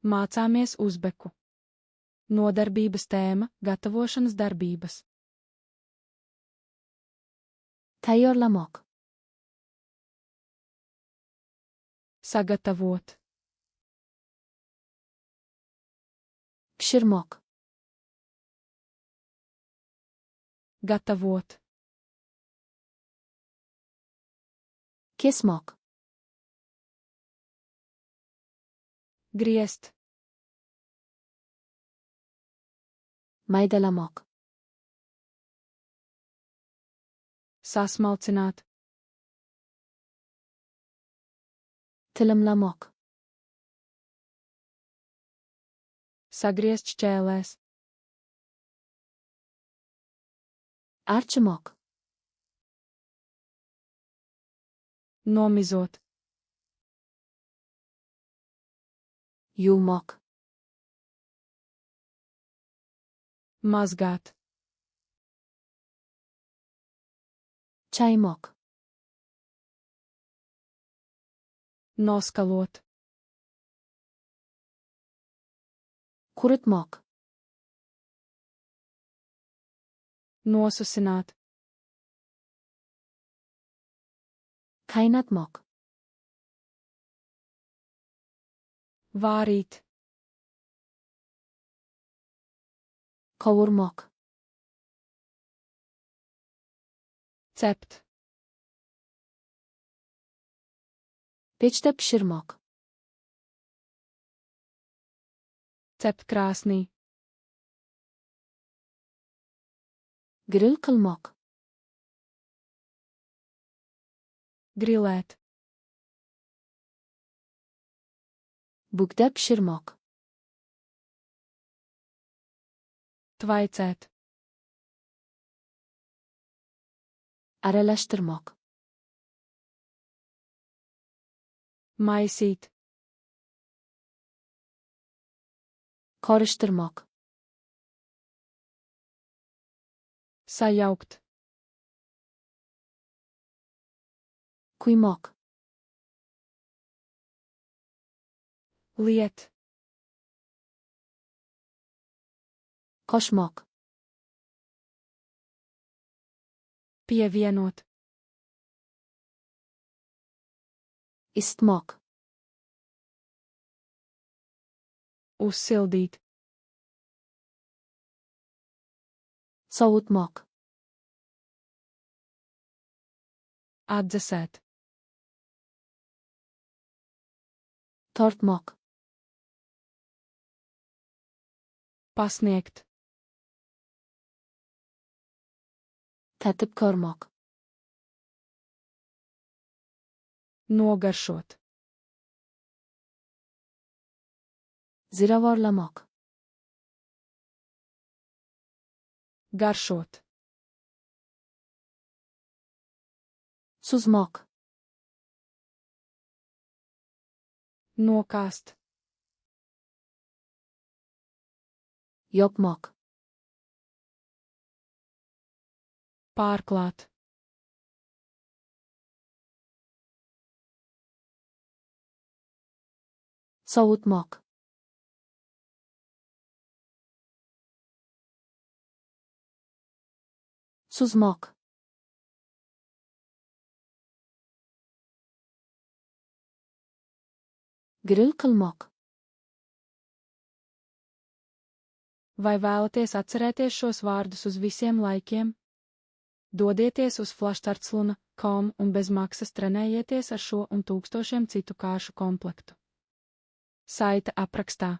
Mācāmies uzbeku. Nodarbības tēma – gatavošanas darbības. Tayyorlamoq. Sagatavot. Pishirmoq. Gatavot. Kesmoq. Griezt. Maydalamoq. Sasmalcināt. Tilimlamoq. Sagriezt šķēlēs. Arčimoq. Nomizot. Jūmoq. Mazgāt. Čaymoq. Noskalot. Kurutmoq. Nosusināt. Kaynatmoq. Vārīt. Qovurmoq. Cept. Pechda pishirmoq. Cept krāsnī. Grill qilmoq. Grilēt. Bugda pishirmoq. Tvaicēt. Aralashtirmoq. Maisīt. Qorishtirmoq. Sajaukt. Quymoq. Liet. Qoshmoq. Pievienot. Istmoq. Uzsildīt. Sovutmoq. Atdzesēt. Tortmoq. Pasniegt. Tatibkormoq. Nogaršot. Ziravorlamoq. Garšot. Suzmoq. Nokāst. Jopmoq. Pārklāt. Sovutmoq. Suzmoq. Grill qilmoq. Vai vēlaties atcerēties šos vārdus uz visiem laikiem? Dodieties uz flashstartsluna.com un bez maksas trenējieties ar šo un tūkstošiem citu kāršu komplektu. Saite aprakstā.